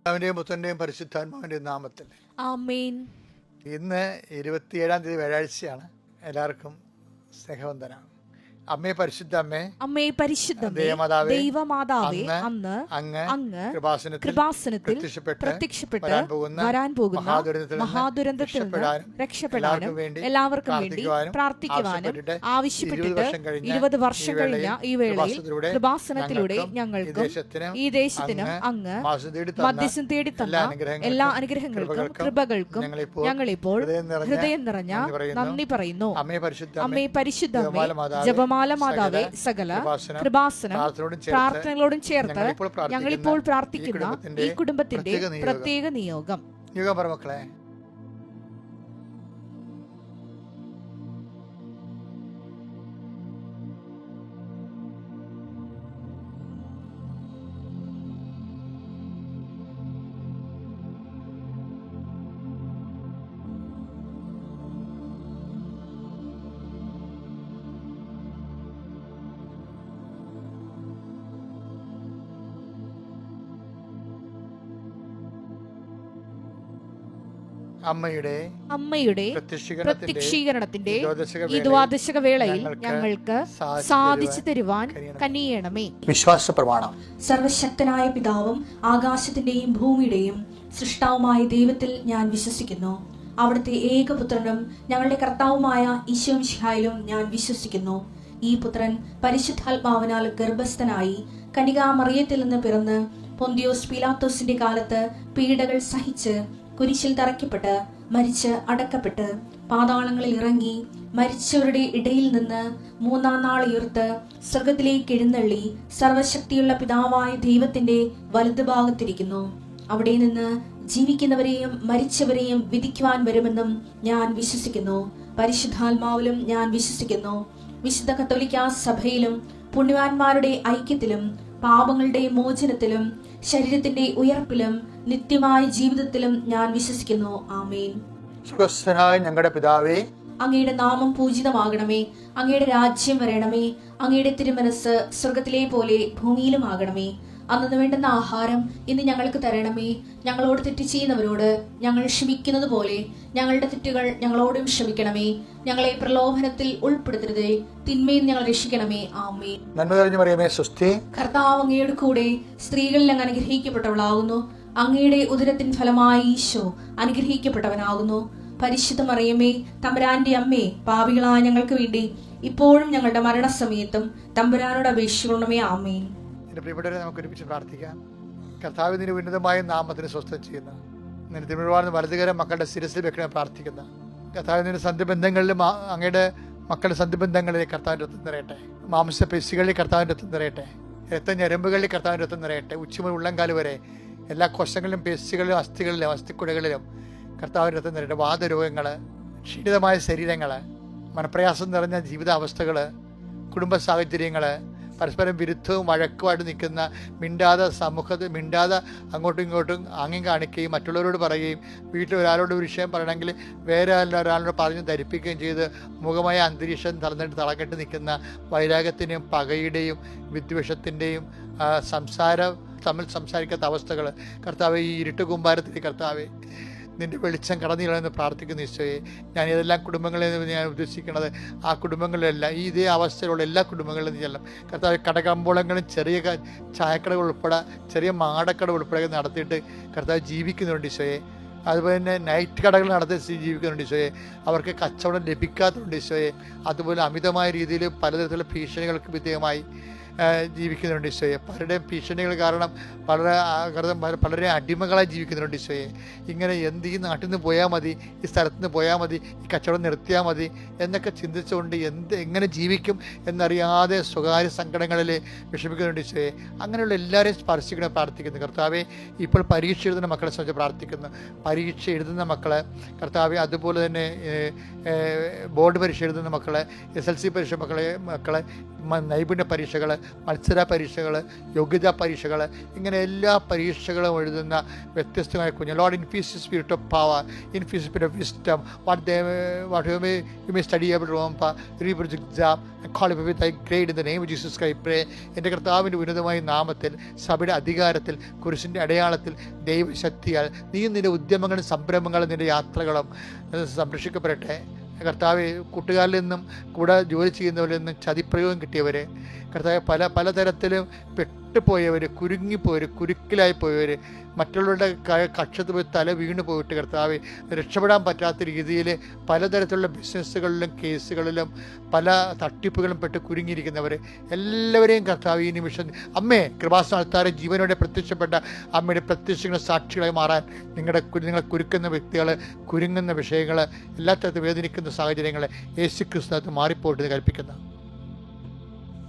അവന്റെയും പുത്രന്റെയും പരിശുദ്ധാത്മാവിന്റെയും നാമത്തിൽ ആമേൻ. ഇന്ന് 27-ാം തീയതി വ്യാഴാഴ്ചയാണ്. എല്ലാവർക്കും സ്നേഹവന്ദനം. അമ്മേ പരിശുദ്ധ അമ്മേ, അമ്മേ പരിശുദ്ധമേ, ദൈവമാതാവേ, അന്ന് അങ്ങ് കൃപാസനത്തിൽ പ്രത്യക്ഷപ്പെട്ട് വരാൻ പോകുന്ന മഹാദുരന്തത്തിൽ നിന്ന് രക്ഷപ്പെടാനും എല്ലാവർക്കും വേണ്ടി പ്രാർത്ഥിക്കുവാനും ആവശ്യപ്പെട്ടിട്ട് 20 വർഷം കഴിഞ്ഞ ഈ വേളയിൽ കൃപാസനത്തിലൂടെ ഞങ്ങൾക്കും ഈ ദേശത്തിനും അങ്ങ് മധ്യസ്ഥം തേടി തന്ന എല്ലാ അനുഗ്രഹങ്ങൾക്കും കൃപകൾക്കും ഞങ്ങളിപ്പോൾ ഹൃദയം നിറഞ്ഞ നന്ദി പറയുന്നു. അമ്മേ പരിശുദ്ധമേ, ജപമാല മാതാവേ, സകല കൃപാസനം പ്രാർത്ഥനകളോടും ചേർത്ത് ഞങ്ങളിപ്പോൾ പ്രാർത്ഥിക്കുന്ന ഈ കുടുംബത്തിന്റെ പ്രത്യേക നിയോഗം. മക്കളെ, അമ്മയുടെ പ്രത്യക്ഷീകരണത്തിന്റെ ഈ ദ്വാദശക വേളയിൽ ഞങ്ങൾക്ക് സാധിച്ചു തരുവാൻ കനിയണമേ. വിശ്വാസ പ്രമാണം. സർവശക്തനായ പിതാവും ആകാശത്തിന്റെയും ഭൂമിയുടെയും സൃഷ്ടാവുമായ ദൈവത്തിൽ ഞാൻ വിശ്വസിക്കുന്നു. അവിടുത്തെ ഏകപുത്രനും ഞങ്ങളുടെ കർത്താവുമായ ഈശോ മിശിഹായിലും ഞാൻ വിശ്വസിക്കുന്നു. ഈ പുത്രൻ പരിശുദ്ധാത്മാവിനാൽ ഗർഭസ്ഥനായി കന്യകാമറിയത്തിൽ നിന്ന് പിറന്ന് പൊന്തിയോസ് പീലാത്തോസിന്റെ കാലത്ത് പീഡകൾ സഹിച്ച് കുരിശിൽ തറയ്ക്കപ്പെട്ട് മരിച്ച് അടക്കപ്പെട്ട് പാതാളങ്ങളിൽ ഇറങ്ങി മരിച്ചവരുടെ ഇടയിൽ നിന്ന് 3-ാം നാൾ ഉയർത്ത് സ്വർഗത്തിലേക്ക് എഴുന്നള്ളി സർവശക്തിയുള്ള പിതാവായ ദൈവത്തിന്റെ വലതുഭാഗത്തിരിക്കുന്നു. അവിടെ നിന്ന് ജീവിക്കുന്നവരെയും മരിച്ചവരെയും വിധിക്കുവാൻ വരുമെന്നും ഞാൻ വിശ്വസിക്കുന്നു. പരിശുദ്ധാത്മാവിലും ഞാൻ വിശ്വസിക്കുന്നു. വിശുദ്ധ കത്തോലിക്കാ സഭയിലും പുണ്യവാന്മാരുടെ ഐക്യത്തിലും പാപങ്ങളുടെ മോചനത്തിലും ശരീരത്തിന്റെ ഉയർപ്പിലും നിത്യമായ ജീവിതത്തിലും ഞാൻ വിശ്വസിക്കുന്നു. ആമേൻ. സ്വർഗ്ഗസ്ഥനായ ഞങ്ങളുടെ പിതാവേ, അങ്ങയുടെ നാമം പൂജിതമാകണമേ. അങ്ങയുടെ രാജ്യം വരണമേ. അങ്ങയുടെ തിരുമനസ് സ്വർഗത്തിലെ പോലെ ഭൂമിയിലും ആകണമേ. അന്നു വേണ്ടുന്ന ആഹാരം ഇന്ന് ഞങ്ങൾക്ക് തരണമേ. ഞങ്ങളോട് തെറ്റ് ചെയ്യുന്നവരോട് ഞങ്ങൾ ക്ഷമിക്കുന്നത് പോലെ ഞങ്ങളുടെ തെറ്റുകൾ ഞങ്ങളോടും ക്ഷമിക്കണമേ. ഞങ്ങളെ പ്രലോഭനത്തിൽ ഉൾപ്പെടുത്തരുതേ, തിന്മയിൽ ഞങ്ങൾ രക്ഷിക്കണമേ. ആമേൻ. നന്മ നിറഞ്ഞ മറിയമേ, സ്വസ്തി. കർത്താവ് അങ്ങയുടെ കൂടെ സ്ത്രീകളിൽ അങ്ങ് അനുഗ്രഹിക്കപ്പെട്ടവളാകുന്നു. അങ്ങയുടെ ഉദരത്തിൻ ഫലമായി ഈശോ അനുഗ്രഹിക്കപ്പെട്ടവനാകുന്നു. പരിശുദ്ധ മറിയമേ, തമ്പുരാന്റെ അമ്മേ, പാപികളായ ഞങ്ങൾക്ക് വേണ്ടി ഇപ്പോഴും ഞങ്ങളുടെ മരണസമയത്തും തമ്പുരാനോട് അപേക്ഷിക്കണമേ. ആമേൻ. എന്റെ പ്രിയപ്പെട്ടവരെ, നമുക്ക് ഒരുമിച്ച് പ്രാർത്ഥിക്കാം. കർത്താവ് നിന്റെ ഉന്നതമായ നാമത്തിന് സ്വസ്ഥം ചെയ്യുന്ന നിന്റെ തിരുവാർന്ന് വലതുകരം മക്കളുടെ ശിരസിൽ വെക്കണേ പ്രാർത്ഥിക്കുന്ന കർത്താവ് നിന്റെ സന്ധിബന്ധങ്ങളിലും അങ്ങയുടെ മക്കളുടെ സന്ധിബന്ധങ്ങളിലെ കർത്താവിൻ്റെ രക്തം നിറയട്ടെ. മാംസപേശികളിൽ കർത്താവിൻ്റെ രക്തം നിറയട്ടെ. രക്തഞരമ്പുകളിൽ കർത്താവിൻ്റെ രക്തം നിറയട്ടെ. ഉച്ചമുതൽ ഉള്ളംകാല് വരെ എല്ലാ കോശങ്ങളിലും പേശികളിലും അസ്ഥികളിലും അസ്ഥിക്കുടകളിലും കർത്താവിൻ്റെ രക്തം നിറയട്ടെ. വാതരോഗങ്ങൾ, ക്ഷീണിതമായ ശരീരങ്ങൾ, മനപ്രയാസം നിറഞ്ഞ ജീവിതാവസ്ഥകൾ, കുടുംബ സാഹചര്യങ്ങൾ, പരസ്പരം വിരുദ്ധവും വഴക്കുമായിട്ട് നിൽക്കുന്ന, മിണ്ടാതെ അങ്ങോട്ടും ഇങ്ങോട്ടും ആംഗ്യം കാണിക്കുകയും മറ്റുള്ളവരോട് പറയുകയും വീട്ടിൽ ഒരാളോട് ഒരു വിഷയം പറയണമെങ്കിൽ വേറെ ഒരാളോട് പറഞ്ഞ് ധരിപ്പിക്കുകയും ചെയ്ത് മുഖമായ അന്തരീക്ഷം തളക്കെട്ട് നിൽക്കുന്ന വൈരാഗ്യത്തിൻ്റെയും പകയുടെയും വിദ്വേഷത്തിൻ്റെയും തമ്മിൽ സംസാരിക്കാത്ത അവസ്ഥകൾ കർത്താവെ, ഈ ഇരുട്ട് കൂമ്പാരത്തിൽ കർത്താവെ നിന്റെ വെളിച്ചം കടന്നില്ലെന്ന് പ്രാർത്ഥിക്കുന്ന ഈശോയെ, ഞാൻ ഏതെല്ലാം കുടുംബങ്ങളിൽ ഞാൻ ഉദ്ദേശിക്കുന്നത് ആ കുടുംബങ്ങളിലെല്ലാം ഈ ഇതേ അവസ്ഥയിലുള്ള എല്ലാ കുടുംബങ്ങളിലും ചെല്ലാം കർത്താവ്. കടകമ്പോളങ്ങളും ചെറിയ ചായക്കടകൾ ഉൾപ്പെടെ ചെറിയ മാടക്കട ഉൾപ്പെടെ നടത്തിയിട്ട് കർത്താവ് ജീവിക്കുന്നുണ്ട് ഈശോയെ. അതുപോലെ തന്നെ നൈറ്റ് കടകൾ നടത്തി ജീവിക്കുന്നുണ്ട് ഈശോയെ. അവർക്ക് കച്ചവടം ലഭിക്കാത്തതുണ്ട് ഈശോയെ. അതുപോലെ അമിതമായ രീതിയിൽ പലതരത്തിലുള്ള ഭീഷണികൾക്ക് വിധേയമായി ജീവിക്കുന്നുണ്ട് ഈശോയെ. പലരുടെയും ഭീഷണികൾ കാരണം പലരെ അടിമകളായി ജീവിക്കുന്നുണ്ട് ഈശോയെ. ഇങ്ങനെ ഈ നാട്ടിൽ നിന്ന് പോയാൽ മതി, ഈ സ്ഥലത്ത് നിന്ന് പോയാൽ മതി, ഈ കച്ചവടം നിർത്തിയാൽ മതി എന്നൊക്കെ ചിന്തിച്ചുകൊണ്ട് എങ്ങനെ ജീവിക്കും എന്നറിയാതെ സ്വകാര്യ സങ്കടങ്ങളിൽ വിഷമിക്കുന്നുണ്ട് ഈശോയെ. അങ്ങനെയുള്ള എല്ലാവരെയും സ്പർശിക്കണം പ്രാർത്ഥിക്കുന്നു കർത്താവെ. ഇപ്പോൾ പരീക്ഷ എഴുതുന്ന മക്കളെ സംബന്ധിച്ച് പ്രാർത്ഥിക്കുന്നു. പരീക്ഷ എഴുതുന്ന മക്കളെ കർത്താവെ, അതുപോലെ തന്നെ ബോർഡ് പരീക്ഷ എഴുതുന്ന മക്കളെ, SLC പരീക്ഷ മക്കളെ, നൈപുണ്യ പരീക്ഷകൾ, മത്സര പരീക്ഷകൾ, യോഗ്യതാ പരീക്ഷകൾ, ഇങ്ങനെ എല്ലാ പരീക്ഷകളും എഴുതുന്ന വ്യത്യസ്തമായ കുഞ്ഞ്. Lord infuse spirit of power, infuse spirit of wisdom, what you may study able റോംപ റീപ്രൊജ് exam call with thy great in the name of Jesus Christ pray. എൻ്റെ കർത്താവിൻ്റെ ഉന്നതമായ നാമത്തിൽ, സഭയുടെ അധികാരത്തിൽ, കുരിശിൻ്റെ അടയാളത്തിൽ, ദൈവശക്തിയാൽ നീ നിൻ്റെ ഉദ്യമങ്ങളും സംരംഭങ്ങളും നിൻ്റെ യാത്രകളും സംരക്ഷിക്കപ്പെടട്ടെ. കർത്താവ്, കൂട്ടുകാരിൽ നിന്നും കൂടെ ജോലി ചെയ്യുന്നവരിൽ നിന്നും ചതിപ്രയോഗം കിട്ടിയവർ, കർത്താവ് പലതരത്തിലും പെട്ടുപോയവർ, കുരുങ്ങിപ്പോയവർ, കുരുക്കിലായി പോയവർ, മറ്റുള്ളവരുടെ കക്ഷത്ത് പോയി തല വീണ് പോയിട്ട് കർത്താവ് രക്ഷപ്പെടാൻ പറ്റാത്ത രീതിയിൽ പലതരത്തിലുള്ള ബിസിനസ്സുകളിലും കേസുകളിലും പല തട്ടിപ്പുകളും പെട്ട് കുരുങ്ങിയിരിക്കുന്നവർ എല്ലാവരെയും കർത്താവ് ഈ നിമിഷം അമ്മേ കൃപാസനത്താരെ ജീവനോടെ പ്രത്യക്ഷപ്പെട്ട അമ്മയുടെ പ്രത്യക്ഷങ്ങൾ സാക്ഷികളായി മാറാൻ നിങ്ങളെ കുരുക്കുന്ന വ്യക്തികൾ, കുരുങ്ങുന്ന വിഷയങ്ങൾ, എല്ലാ തരത്തിലും വേദനിക്കുന്ന സാഹചര്യങ്ങൾ യേശുക്രിസ്തുവിനകത്ത് മാറിപ്പോയിട്ട് കൽപ്പിക്കുന്ന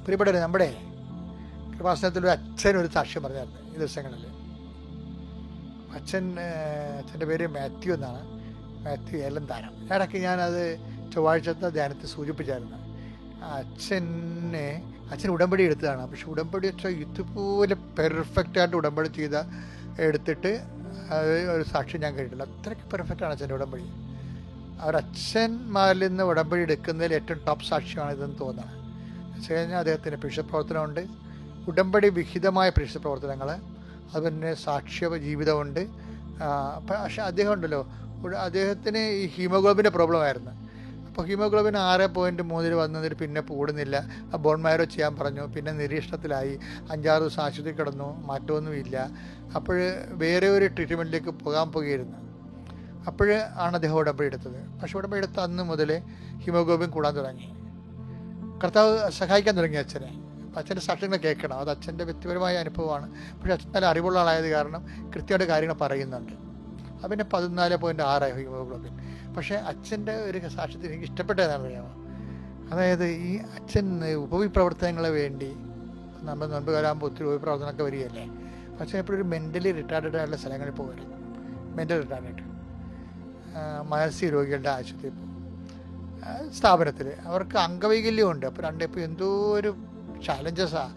പ്രിയപ്പെട്ടവരെ, നമ്മുടെ കൃപാസനത്തിലൊരു അച്ഛനൊരു സാക്ഷ്യം പറഞ്ഞായിരുന്നു ഈ ദിവസങ്ങളിൽ. അച്ഛൻ്റെ പേര് മാത്യു എന്നാണ്, മാത്യു ഏലന്താനം. ഇടയ്ക്ക് ഞാനത് ചൊവ്വാഴ്ചത്തെ ധ്യാനത്തിൽ സൂചിപ്പിച്ചായിരുന്നു. അച്ഛൻ ഉടമ്പടി എടുത്തതാണ്. പക്ഷെ ഉടമ്പടി വെച്ചാൽ ഇതുപോലെ പെർഫെക്റ്റായിട്ട് ഉടമ്പടി എടുത്തിട്ട് അത് ഒരു സാക്ഷ്യം ഞാൻ കേട്ടിട്ടില്ല. അത്രയ്ക്ക് പെർഫെക്റ്റാണ് അച്ഛൻ്റെ ഉടമ്പടി. അവരച്ഛന്മാരിൽ നിന്ന് ഉടമ്പടി എടുക്കുന്നതിൽ ഏറ്റവും ടോപ്പ് സാക്ഷ്യമാണ് ഇതെന്ന് തോന്നുന്നത്. വെച്ച് കഴിഞ്ഞാൽ അദ്ദേഹത്തിന് പ്രേക്ഷിത പ്രവർത്തനമുണ്ട്, ഉടമ്പടി വിഹിതമായ പ്രേക്ഷിത പ്രവർത്തനങ്ങൾ, അതുപോലെ സാക്ഷ്യ ജീവിതമുണ്ട്. പക്ഷെ അദ്ദേഹം ഉണ്ടല്ലോ, അദ്ദേഹത്തിന് ഈ ഹീമോഗ്ലോബിൻ്റെ പ്രോബ്ലം ആയിരുന്നു. അപ്പോൾ ഹീമോഗ്ലോബിൻ 6.3 വന്നതിൽ പിന്നെ കൂടുന്നില്ല. ബോൺ മാരോ ചെയ്യാൻ പറഞ്ഞു. പിന്നെ നിരീക്ഷണത്തിലായി 5-6 ദിവസം ആശുപത്രി കിടന്നു, മാറ്റമൊന്നുമില്ല. അപ്പോൾ വേറെ ഒരു ട്രീറ്റ്മെൻറ്റിലേക്ക് പോകുകയായിരുന്നു. അപ്പോൾ ആണ് അദ്ദേഹം ഉടമ്പടി എടുത്തത്. പക്ഷെ ഉടമ്പടി എടുത്ത അന്ന് മുതൽ ഹീമോഗ്ലോബിൻ കൂടാൻ തുടങ്ങി. കർത്താവ് സഹായിക്കാൻ തുടങ്ങി അച്ഛനെ. അച്ഛൻ്റെ സാക്ഷ്യങ്ങൾ കേൾക്കണം, അത് അച്ഛൻ്റെ വ്യക്തിപരമായ അനുഭവമാണ്. പക്ഷേ അച്ഛൻ നല്ല അറിവുള്ള ആളായത് കാരണം കൃത്യമായിട്ട് കാര്യങ്ങൾ പറയുന്നുണ്ട്. അത് പിന്നെ 14.6 ഹീമോഗ്ലോബിൻ. പക്ഷേ അച്ഛൻ്റെ ഒരു സാക്ഷ്യത്തിൽ എനിക്ക് ഇഷ്ടപ്പെട്ടതെന്നാണ് അറിയാമോ, അതായത് ഈ അച്ഛൻ ഉപവിപ്രവർത്തനങ്ങളെ വേണ്ടി നമ്മൾ മുൻപ് വരാകുമ്പോൾ ഒത്തിരി ഉപവിപ്രവർത്തനമൊക്കെ വരികയല്ലേ. അച്ഛൻ എപ്പോഴും ഒരു മെൻ്റലി റിട്ടാർഡഡ് ആയിട്ടുള്ള സ്ഥലങ്ങളിൽ പോകുമായിരുന്നു. മെൻ്റൽ റിട്ടാർഡഡ് മാനസിക രോഗികളുടെ ആശുപത്രിയിൽ പോകും, സ്ഥാപനത്തിൽ. അവർക്ക് അംഗവൈകല്യമുണ്ട്. അപ്പോൾ ഇപ്പോൾ എന്തോ ഒരു ചാലഞ്ചസാണ്.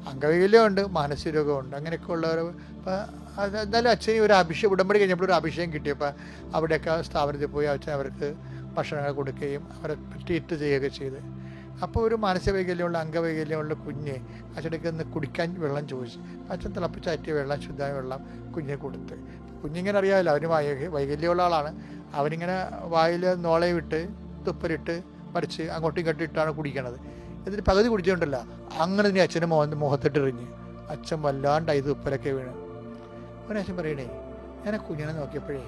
അംഗവൈകല്യമുണ്ട്, മാനസിക രോഗമുണ്ട്, അങ്ങനെയൊക്കെ ഉള്ളവർ. അപ്പോൾ എന്തായാലും അച്ഛന് ഒരു ഉടമ്പടി കഴിഞ്ഞപ്പോൾ ഒരു അഭിഷേകം കിട്ടിയപ്പോൾ അവിടെയൊക്കെ സ്ഥാപനത്തിൽ പോയി അച്ഛൻ അവർക്ക് ഭക്ഷണങ്ങൾ കൊടുക്കുകയും അവരെ ട്രീറ്റ് ചെയ്യുകയൊക്കെ ചെയ്ത്. അപ്പോൾ ഒരു മാനസിക വൈകല്യമുള്ള, അംഗവൈകല്യമുള്ള കുഞ്ഞ് അച്ഛനൊക്കെ ഒന്ന് കുടിക്കാൻ വെള്ളം ചോദിച്ചു. അച്ഛൻ തിളപ്പിച്ചാറ്റിയ വെള്ളം, ശുദ്ധമായ വെള്ളം കുഞ്ഞിനെ കൊടുത്ത്. കുഞ്ഞിങ്ങനെ അറിയാമല്ലോ, അവന് വൈകല്യമുള്ള ആളാണ്. അവനിങ്ങനെ വായിൽ നോളയെ വിട്ട് തുപ്പലിട്ട് മറിച്ച് അങ്ങോട്ടും ഇങ്ങോട്ടും ഇട്ടാണ് കുടിക്കണത്. എന്നിട്ട് പകുതി കുടിച്ചിട്ടുണ്ടല്ലോ, അങ്ങനെ തന്നെ അച്ഛൻ്റെ മുഖത്തിട്ടെറിഞ്ഞ് അച്ഛൻ വല്ലാണ്ടായി തുപ്പലൊക്കെ വീണ്. ഒരച്ഛൻ പറയണേ, ഞാൻ കുഞ്ഞിനെ നോക്കിയപ്പോഴേ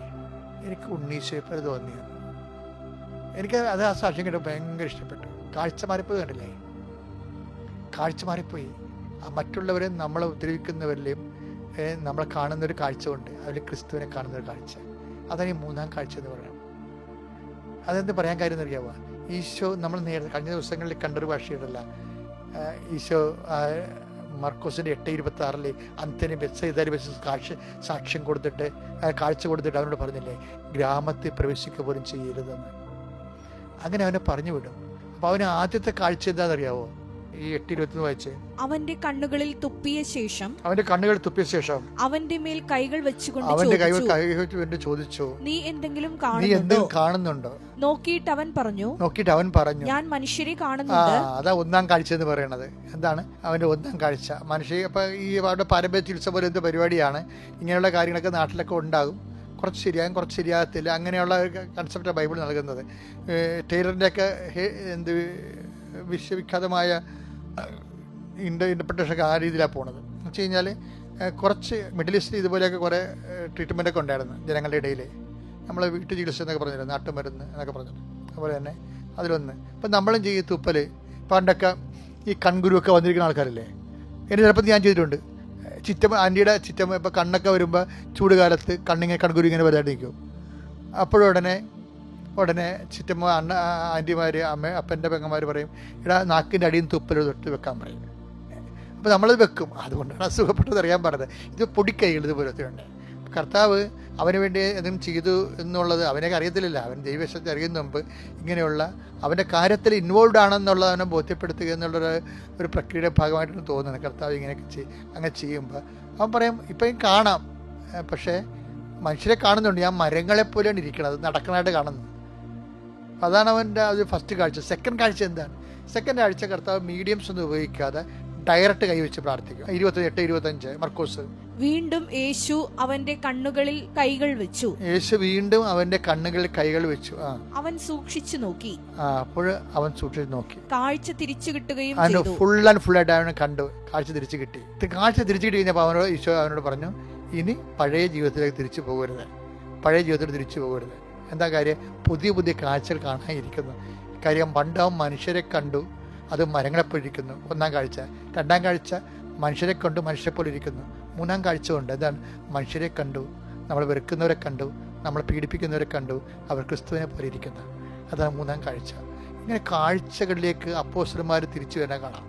എനിക്ക് ഉണ്ണീശോയെ തോന്നിയത്. എനിക്ക് അത് ആ സാക്ഷ്യം കേട്ടപ്പോൾ ഭയങ്കര ഇഷ്ടപ്പെട്ടു. കാഴ്ച മാറിപ്പോയി, കണ്ടില്ലേ, കാഴ്ച മാറിപ്പോയി. മറ്റുള്ളവരെ നമ്മളെ ഉപദ്രവിക്കുന്നവരിലെയും നമ്മളെ കാണുന്നൊരു കാഴ്ച ഉണ്ട്, അതിൽ ക്രിസ്തുവിനെ കാണുന്നൊരു കാഴ്ച. അതാണ് ഈ 3-ാം കാഴ്ച എന്ന് പറയുന്നത്. അതെന്ത് പറയാൻ കാര്യം എന്നറിയാമോ, ഈശോ നമ്മൾ നേരത്തെ കഴിഞ്ഞ ദിവസങ്ങളിൽ കണ്ടൊരു ഭാഷയിലല്ല. ഈശോ മർക്കോസിൻ്റെ 8:26 അന്ത്യന് ബെത്സയിദയിൽ വെച്ച് സാക്ഷ്യം കൊടുത്തിട്ട്, കാഴ്ച കൊടുത്തിട്ട് അവനോട് പറഞ്ഞില്ലേ, ഗ്രാമത്തിൽ പ്രവേശിക്കുക പോലും ചെയ്യരുതെന്ന്. അങ്ങനെ അവനെ പറഞ്ഞു വിടും. അപ്പോൾ അവന് ആദ്യത്തെ കാഴ്ച എന്താണെന്നറിയാവോ, ഈ 8:21 വായിച്ച്, അവന്റെ കണ്ണുകളിൽ തുപ്പിയ ശേഷം അവന്റെ മേൽ കൈകൾ വെച്ചുകൊണ്ട് ചോദിച്ചു, നീ എന്തെങ്കിലും കാണുന്നുണ്ടോ? നോക്കിയിട്ട് അവൻ പറഞ്ഞു, ഞാൻ മനുഷ്യരെ കാണുന്നുണ്ട്. അതാ 1-ാം കാഴ്ച എന്ന് പറയുന്നത്. എന്താണ് അവന്റെ 1-ാം കാഴ്ച? മനുഷ്യ. അപ്പൊ ഈ അവരുടെ പാരമ്പര്യ ചികിത്സ പോലെ എന്ത് പരിപാടിയാണ്, ഇങ്ങനെയുള്ള കാര്യങ്ങളൊക്കെ നാട്ടിലൊക്കെ ഉണ്ടാകും. കുറച്ച് ശരിയാകും, കുറച്ച് ശരിയാകത്തില്ല. അങ്ങനെയുള്ള കൺസെപ്റ്റാണ് ബൈബിൾ നൽകുന്നത്. ടൈലറിൻ്റെയൊക്കെ എന്ത് വിശ്വവിഖ്യാതമായ ഇൻ്റർപ്രിട്ടേഷനൊക്കെ ആ രീതിയിലാണ് പോണത്. എന്ന് വെച്ച് കഴിഞ്ഞാൽ കുറച്ച് മിഡിൽ ഈസ്റ്റിൽ ഇതുപോലെയൊക്കെ കുറേ ട്രീറ്റ്മെൻറ്റൊക്കെ ഉണ്ടായിരുന്നു ജനങ്ങളുടെ ഇടയിൽ. നമ്മൾ വീട്ടു ചികിത്സ എന്നൊക്കെ പറഞ്ഞില്ല, നാട്ടുമരുന്ന് എന്നൊക്കെ പറഞ്ഞിട്ട്. അതുപോലെ തന്നെ അതിലൊന്ന് ഇപ്പം നമ്മളും ചെയ്യും തുപ്പൽ. പണ്ടൊക്കെ ഈ കൺകുരുവൊക്കെ വന്നിരിക്കുന്ന ആൾക്കാരില്ലേ, എൻ്റെ ചിലപ്പോൾ ഞാൻ ചെയ്തിട്ടുണ്ട്. ആൻറ്റിയുടെ ചിറ്റമ്മ ഇപ്പോൾ കണ്ണൊക്കെ വരുമ്പോൾ ചൂടുകാലത്ത് കണ്ണിങ്ങനെ കൺകുരു ഇങ്ങനെ വരാണ്ട് നിൽക്കും. അപ്പോഴുടനെ ചിറ്റമ്മ ആൻറ്റിമാർ, അപ്പൻ്റെ പെങ്ങന്മാർ പറയും, ഇടാ നാക്കിൻ്റെ അടിയിൽ നിന്ന് തുപ്പൽ തൊട്ട് വെക്കാൻ പറയും. അപ്പോൾ നമ്മളത് വെക്കും. അതുകൊണ്ടാണ് അസുഖപ്പെട്ടത് അറിയാൻ പറഞ്ഞത്. ഇത് പൊടിക്കൈകൾ ഇതുപോലത്തെ ഉണ്ട്. കർത്താവ് അവന് വേണ്ടി എന്തും ചെയ്തു എന്നുള്ളത് അവനൊക്കെ അറിയത്തില്ല. അവൻ ദൈവശക്തി അറിയുന്ന മുമ്പ് ഇങ്ങനെയുള്ള അവൻ്റെ കാര്യത്തിൽ ഇൻവോൾവ് ആണെന്നുള്ളത് അവനെ ബോധ്യപ്പെടുത്തുക എന്നുള്ളൊരു ഒരു പ്രക്രിയയുടെ ഭാഗമായിട്ടാണ് തോന്നുന്നത്. കർത്താവ് ഇങ്ങനെയൊക്കെ അങ്ങനെ ചെയ്യുമ്പോൾ അവൻ പറയും ഇപ്പം കാണാം, പക്ഷേ മനുഷ്യരെ കാണുന്നുണ്ട്, ഞാൻ മരങ്ങളെപ്പോലെയാണ് ഇരിക്കുന്നത്, നടക്കണമായിട്ട് കാണുന്നത്. അതാണ് അവൻ്റെ അത് ഫസ്റ്റ് കാഴ്ച. സെക്കൻഡ് കാഴ്ച എന്താണ്? സെക്കൻഡ് കാഴ്ച കർത്താവ് മീഡിയംസ് ഒന്നും ഉപയോഗിക്കാതെ ഡയറക്റ്റ് കൈവച്ച് പ്രാർത്ഥിക്കും. 28-25 മർക്കോസ്. വീണ്ടും യേശു അവന്റെ കണ്ണുകളിൽ കൈകൾ വെച്ചു. യേശു വീണ്ടും അവന്റെ കണ്ണുകളിൽ കൈകൾ വെച്ചു. അവൻ സൂക്ഷിച്ചു നോക്കി. അപ്പോൾ അവൻ സൂക്ഷിച്ചു നോക്കി, കാഴ്ച തിരിച്ചു കിട്ടുകയും ചെയ്തു. ഫുൾ ആൻഡ് ഫുൾ ആയിട്ട് അവനെ കണ്ടു, കാഴ്ച തിരിച്ചു കിട്ടി. കാഴ്ച തിരിച്ചു കിട്ടി കഴിഞ്ഞപ്പോൾ ഈശോ അവനോട് പറഞ്ഞു, ഇനി പഴയ ജീവിതത്തിലേക്ക് തിരിച്ചു പോകരുത്, പഴയ ജീവിതത്തിൽ തിരിച്ചു പോകരുത്. എന്താ കാര്യം? പുതിയ പുതിയ കാഴ്ചകൾ കാണാനിരിക്കുന്നു. കാര്യം പണ്ടാവും മനുഷ്യരെ കണ്ടു, അത് മരങ്ങളെപ്പോലെ ഇരിക്കുന്നു, ഒന്നാം കാഴ്ച. രണ്ടാം കാഴ്ച മനുഷ്യരെ കണ്ടു, മനുഷ്യരെപ്പോലെ ഇരിക്കുന്നു. മൂന്നാം കാഴ്ച കൊണ്ട് എന്താണ്? മനുഷ്യരെ കണ്ടു, നമ്മൾ വെറുക്കുന്നവരെ കണ്ടു, നമ്മളെ പീഡിപ്പിക്കുന്നവരെ കണ്ടു, അവർ ക്രിസ്തുവിനെ പോലെ ഇരിക്കുന്നു. അതാണ് മൂന്നാം കാഴ്ച. ഇങ്ങനെ കാഴ്ചകളിലേക്ക് അപ്പോസ്തലന്മാർ തിരിച്ചു വരാൻ കാണാം.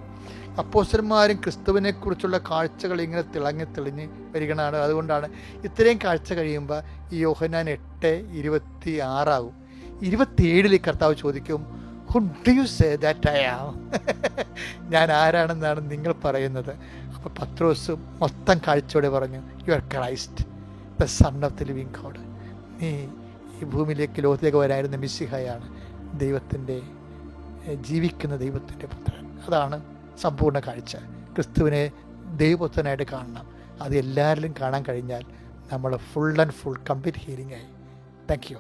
അപ്പോസ്തലന്മാരും ക്രിസ്തുവിനെ കുറിച്ചുള്ള കാഴ്ചകൾ ഇങ്ങനെ തെളിഞ്ഞ് വരികയാണ്. അതുകൊണ്ടാണ് ഇത്രയും കാഴ്ച കഴിയുമ്പോൾ ഈ യോഹന്നാൻ 8:26 27 കർത്താവ് ചോദിക്കും, Who do you say that I am? ഞാൻ ആരാണെന്നാണ് നിങ്ങൾ പറയുന്നത്? അപ്പോൾ പത്രോസ് മൊത്തം കാഴ്ചയോടെ പറഞ്ഞു, you are Christ, the son of the living God. നീ ഈ ഭൂമിയിലേക്ക് ലോകത്തിലേക്ക് വരായിരുന്ന മിശിഹയാണ്, ദൈവത്തിൻ്റെ ജീവിക്കുന്ന ദൈവത്തിൻ്റെ പുത്രൻ. അതാണ് സമ്പൂർണ്ണ കാഴ്ച. ക്രിസ്തുവിനെ ദൈവപുത്രനായിട്ട് കാണണം. അത് എല്ലാവരിലും കാണാൻ കഴിഞ്ഞാൽ നമ്മൾ full and full complete healing ആയി. Thank U.